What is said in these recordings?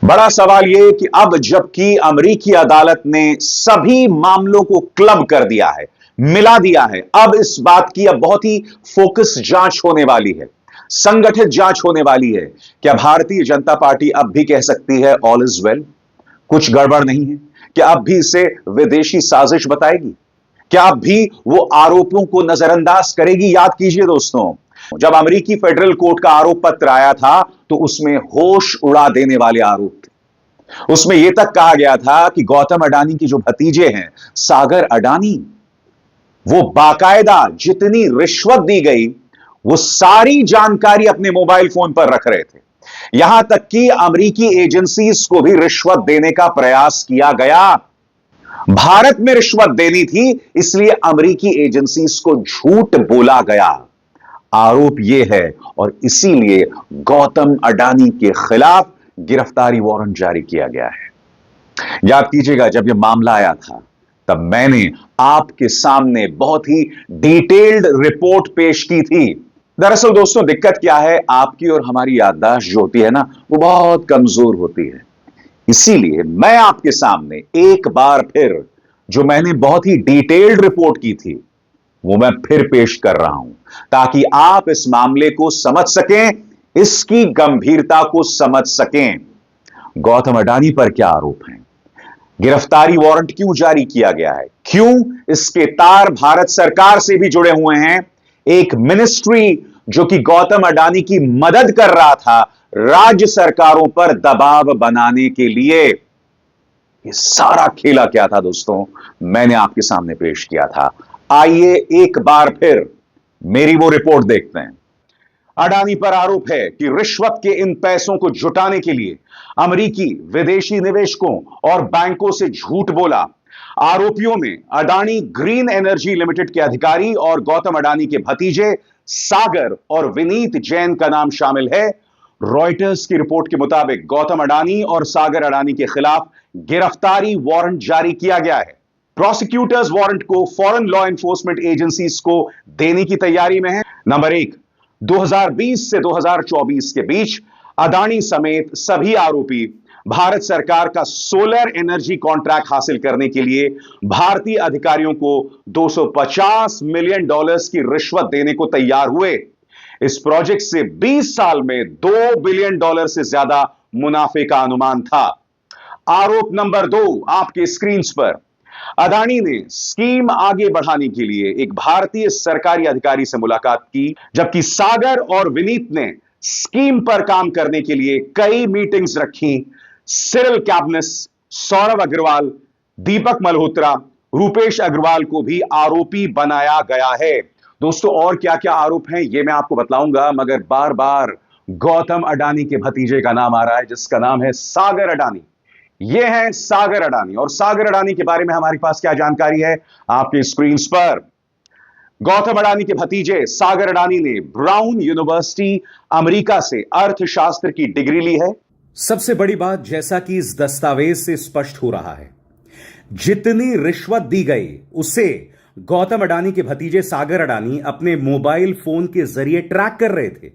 बड़ा सवाल यह कि अब जबकि अमेरिकी अदालत ने सभी मामलों को क्लब कर दिया है, मिला दिया है, अब इस बात की अब बहुत ही फोकस जांच होने वाली है, संगठित जांच होने वाली है। क्या भारतीय जनता पार्टी अब भी कह सकती है ऑल इज वेल, कुछ गड़बड़ नहीं है? क्या अब भी इसे विदेशी साजिश बताएगी? क्या अब भी वो आरोपों को नजरअंदाज करेगी? याद कीजिए दोस्तों, जब अमेरिकी फेडरल कोर्ट का आरोप पत्र आया था तो उसमें होश उड़ा देने वाले आरोप थे। उसमें यह तक कहा गया था कि गौतम अडानी के जो भतीजे हैं सागर अडानी, वो बाकायदा जितनी रिश्वत दी गई वो सारी जानकारी अपने मोबाइल फोन पर रख रहे थे। यहां तक कि अमेरिकी एजेंसीज को भी रिश्वत देने का प्रयास किया गया। भारत में रिश्वत देनी थी, इसलिए अमेरिकी एजेंसीज को झूठ बोला गया। आरोप यह है और इसीलिए गौतम अडानी के खिलाफ गिरफ्तारी वारंट जारी किया गया है। याद कीजिएगा, जब यह मामला आया था तब मैंने आपके सामने बहुत ही डिटेल्ड रिपोर्ट पेश की थी। दरअसल दोस्तों, दिक्कत क्या है, आपकी और हमारी याददाश्त जो होती है ना, वो बहुत कमजोर होती है। इसीलिए मैं आपके सामने एक बार फिर जो मैंने बहुत ही डिटेल्ड रिपोर्ट की थी वो मैं फिर पेश कर रहा हूं, ताकि आप इस मामले को समझ सकें, इसकी गंभीरता को समझ सकें। गौतम अडानी पर क्या आरोप हैं, गिरफ्तारी वारंट क्यों जारी किया गया है, क्यों इसके तार भारत सरकार से भी जुड़े हुए हैं, एक मिनिस्ट्री जो कि गौतम अडानी की मदद कर रहा था राज्य सरकारों पर दबाव बनाने के लिए। ये सारा खेला क्या था दोस्तों, मैंने आपके सामने पेश किया था। आइए एक बार फिर मेरी वो रिपोर्ट देखते हैं। अडानी पर आरोप है कि रिश्वत के इन पैसों को जुटाने के लिए अमेरिकी विदेशी निवेशकों और बैंकों से झूठ बोला। आरोपियों में अडानी ग्रीन एनर्जी लिमिटेड के अधिकारी और गौतम अडानी के भतीजे सागर और विनीत जैन का नाम शामिल है। रॉयटर्स की रिपोर्ट के मुताबिक गौतम अडानी और सागर अडानी के खिलाफ गिरफ्तारी वारंट जारी किया गया है। प्रोसिक्यूटर्स वारंट को फॉरेन लॉ एनफोर्समेंट एजेंसीज को देने की तैयारी में है। नंबर एक, 2020 से 2024 के बीच अडानी समेत सभी आरोपी भारत सरकार का सोलर एनर्जी कॉन्ट्रैक्ट हासिल करने के लिए भारतीय अधिकारियों को $250 मिलियन की रिश्वत देने को तैयार हुए। इस प्रोजेक्ट से 20 साल में $2 बिलियन से ज्यादा मुनाफे का अनुमान था। आरोप नंबर 2 आपके स्क्रीन पर। अडानी ने स्कीम आगे बढ़ाने के लिए एक भारतीय सरकारी अधिकारी से मुलाकात की, जबकि सागर और विनीत ने स्कीम पर काम करने के लिए कई मीटिंग्स रखी। सिरिल कैबनेस, सौरभ अग्रवाल, दीपक मल्होत्रा, रूपेश अग्रवाल को भी आरोपी बनाया गया है। दोस्तों, और क्या क्या आरोप हैं यह मैं आपको बतलाऊंगा, मगर बार बार गौतम अडानी के भतीजे का नाम आ रहा है जिसका नाम है सागर अडानी। यह है सागर अडानी, और सागर अडानी के बारे में हमारे पास क्या जानकारी है आपके स्क्रीन पर। गौतम अडानी के भतीजे सागर अडानी ने ब्राउन यूनिवर्सिटी अमेरिका से अर्थशास्त्र की डिग्री ली है। सबसे बड़ी बात, जैसा कि इस दस्तावेज से स्पष्ट हो रहा है, जितनी रिश्वत दी गई उसे गौतम अडानी के भतीजे सागर अडानी अपने मोबाइल फोन के जरिए ट्रैक कर रहे थे।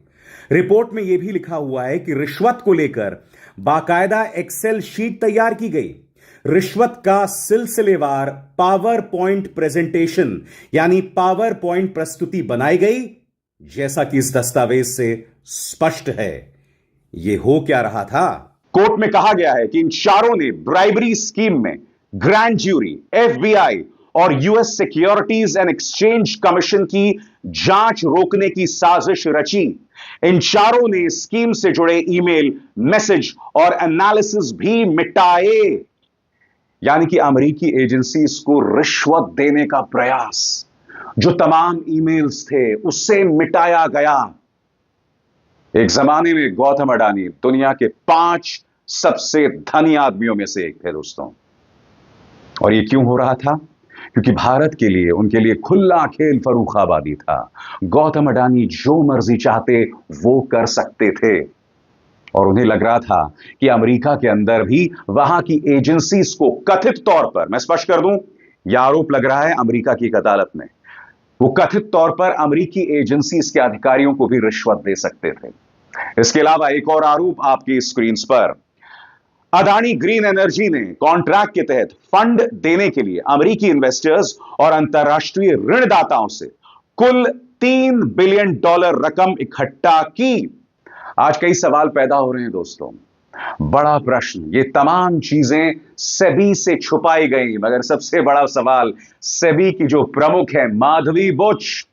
रिपोर्ट में यह भी लिखा हुआ है कि रिश्वत को लेकर बाकायदा एक्सेल शीट तैयार की गई। रिश्वत का सिलसिलेवार पावर पॉइंट प्रेजेंटेशन यानी पावर पॉइंट प्रस्तुति बनाई गई, जैसा कि इस दस्तावेज से स्पष्ट है। यह हो क्या रहा था? कोर्ट में कहा गया है कि इन चारों ने ब्राइबरी स्कीम में ग्रैंड ज्यूरी, एफबीआई और US securities and exchange commission की जांच रोकने की साजिश रची। इन चारों ने स्कीम से जुड़े ईमेल, मैसेज और एनालिसिस भी मिटाए। यानी कि अमेरिकी एजेंसीज को रिश्वत देने का प्रयास, जो तमाम ईमेल्स थे उससे मिटाया गया। एक जमाने में गौतम अडानी दुनिया के 5 सबसे धनी आदमियों में से एक थे दोस्तों। और यह क्यों हो रहा था? क्योंकि भारत के लिए, उनके लिए खुला खेल फर्रुखाबादी था। गौतम अडानी जो मर्जी चाहते वो कर सकते थे, और उन्हें लग रहा था कि अमेरिका के अंदर भी वहां की एजेंसीज को कथित तौर पर, मैं स्पष्ट कर दूं, यह आरोप लग रहा है अमेरिका की एक अदालत में, वो कथित तौर पर अमेरिकी एजेंसीज के अधिकारियों को भी रिश्वत दे सकते थे। इसके अलावा एक और आरोप आपकी स्क्रीन पर। अदानी ग्रीन एनर्जी ने कॉन्ट्रैक्ट के तहत फंड देने के लिए अमेरिकी इन्वेस्टर्स और अंतर्राष्ट्रीय ऋणदाताओं से कुल $3 बिलियन रकम इकट्ठा की। आज कई सवाल पैदा हो रहे हैं दोस्तों। बड़ा प्रश्न, ये तमाम चीजें सेबी से छुपाई गई, मगर सबसे बड़ा सवाल सेबी की जो प्रमुख है माधवी बुच,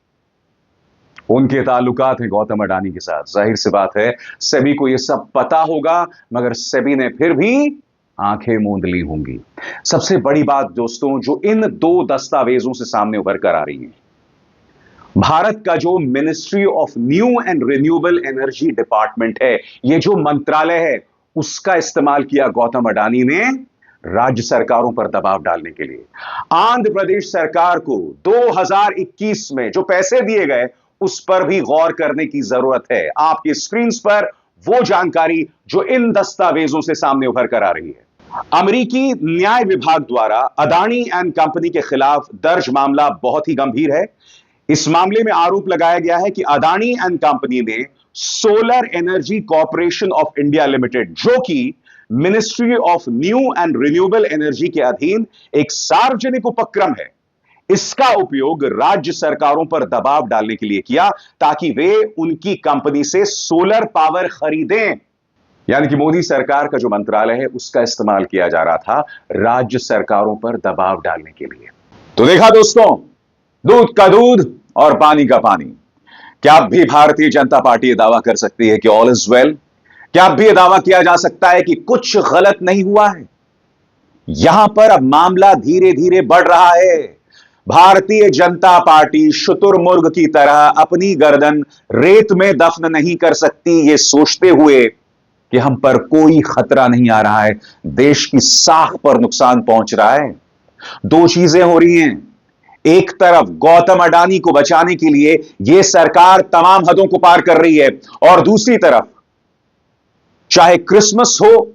उनके ताल्लुकात हैं गौतम अडानी के साथ। जाहिर सी बात है सेबी को यह सब पता होगा, मगर सेबी ने फिर भी आंखें मूंद ली होंगी। सबसे बड़ी बात दोस्तों जो इन दो दस्तावेजों से सामने उभर कर आ रही है, भारत का जो ministry of new and renewable energy department है, यह जो मंत्रालय है, उसका इस्तेमाल किया गौतम अडानी ने राज्य सरकारों पर दबाव डालने के लिए। आंध्र प्रदेश सरकार को 2021 में जो पैसे दिए गए उस पर भी गौर करने की जरूरत है। आपकी स्क्रीन पर वो जानकारी जो इन दस्तावेजों से सामने उभर कर आ रही है। अमेरिकी न्याय विभाग द्वारा अडानी एंड कंपनी के खिलाफ दर्ज मामला बहुत ही गंभीर है। इस मामले में आरोप लगाया गया है कि अडानी एंड कंपनी ने solar energy corporation of India limited, जो कि ministry of new and renewable energy के अधीन एक सार्वजनिक उपक्रम है, इसका उपयोग राज्य सरकारों पर दबाव डालने के लिए किया ताकि वे उनकी कंपनी से सोलर पावर खरीदें। यानी कि मोदी सरकार का जो मंत्रालय है उसका इस्तेमाल किया जा रहा था राज्य सरकारों पर दबाव डालने के लिए। तो देखा दोस्तों, दूध का दूध और पानी का पानी। क्या अब भी भारतीय जनता पार्टी यह दावा कर सकती है कि ऑल इज वेल? क्या अब भी यह दावा किया जा सकता है कि कुछ गलत नहीं हुआ है? यहां पर अब मामला धीरे धीरे बढ़ रहा है। भारतीय जनता पार्टी शुतुरमुर्ग की तरह अपनी गर्दन रेत में दफन नहीं कर सकती, यह सोचते हुए कि हम पर कोई खतरा नहीं आ रहा है, देश की साख पर नुकसान पहुंच रहा है। दो चीजें हो रही हैं। एक तरफ गौतम अडानी को बचाने के लिए यह सरकार तमाम हदों को पार कर रही है, और दूसरी तरफ चाहे क्रिसमस हो,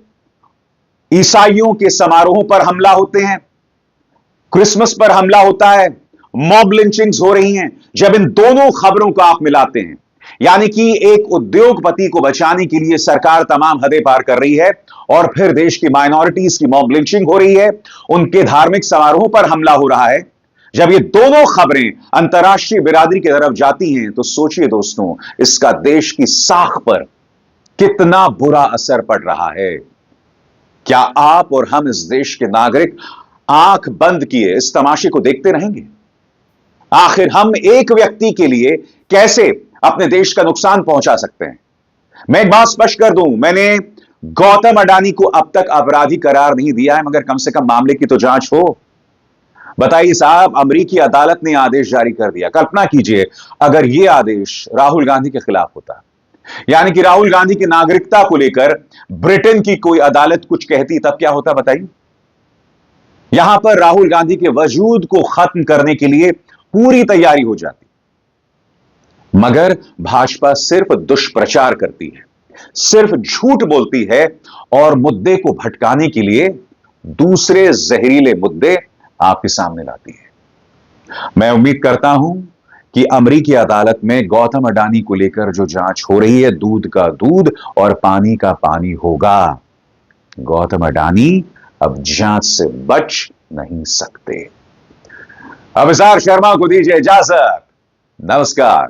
ईसाइयों के समारोहों पर हमला होते हैं, क्रिसमस पर हमला होता है, मॉब लिंचिंग्स हो रही हैं। जब इन दोनों खबरों को आप मिलाते हैं, यानी कि एक उद्योगपति को बचाने के लिए सरकार तमाम हदें पार कर रही है, और फिर देश की माइनॉरिटीज की मॉब लिंचिंग हो रही है, उनके धार्मिक समारोहों पर हमला हो रहा है। जब ये दोनों खबरें अंतर्राष्ट्रीय बिरादरी की तरफ जाती हैं, तो सोचिए दोस्तों, इसका देश की साख पर कितना बुरा असर पड़ रहा है। क्या आप और हम इस देश के नागरिक आंख बंद किए इस तमाशे को देखते रहेंगे? आखिर हम एक व्यक्ति के लिए कैसे अपने देश का नुकसान पहुंचा सकते हैं? मैं एक बात स्पष्ट कर दूं, मैंने गौतम अडानी को अब तक अपराधी करार नहीं दिया है, मगर कम से कम मामले की तो जांच हो। बताइए साहब, अमेरिकी अदालत ने आदेश जारी कर दिया। कल्पना कीजिए अगर यह आदेश राहुल गांधी के खिलाफ होता, यानी कि राहुल गांधी की नागरिकता को लेकर ब्रिटेन की कोई अदालत कुछ कहती, तब क्या होता बताइए? यहां पर राहुल गांधी के वजूद को खत्म करने के लिए पूरी तैयारी हो जाती, मगर भाजपा सिर्फ दुष्प्रचार करती है, सिर्फ झूठ बोलती है, और मुद्दे को भटकाने के लिए दूसरे जहरीले मुद्दे आपके सामने लाती है। मैं उम्मीद करता हूं कि अमेरिकी अदालत में गौतम अडानी को लेकर जो जांच हो रही है, दूध का दूध और पानी का पानी होगा। गौतम अडानी अब जांच से बच नहीं सकते। अभिसार शर्मा को दीजिए इजाजत। नमस्कार।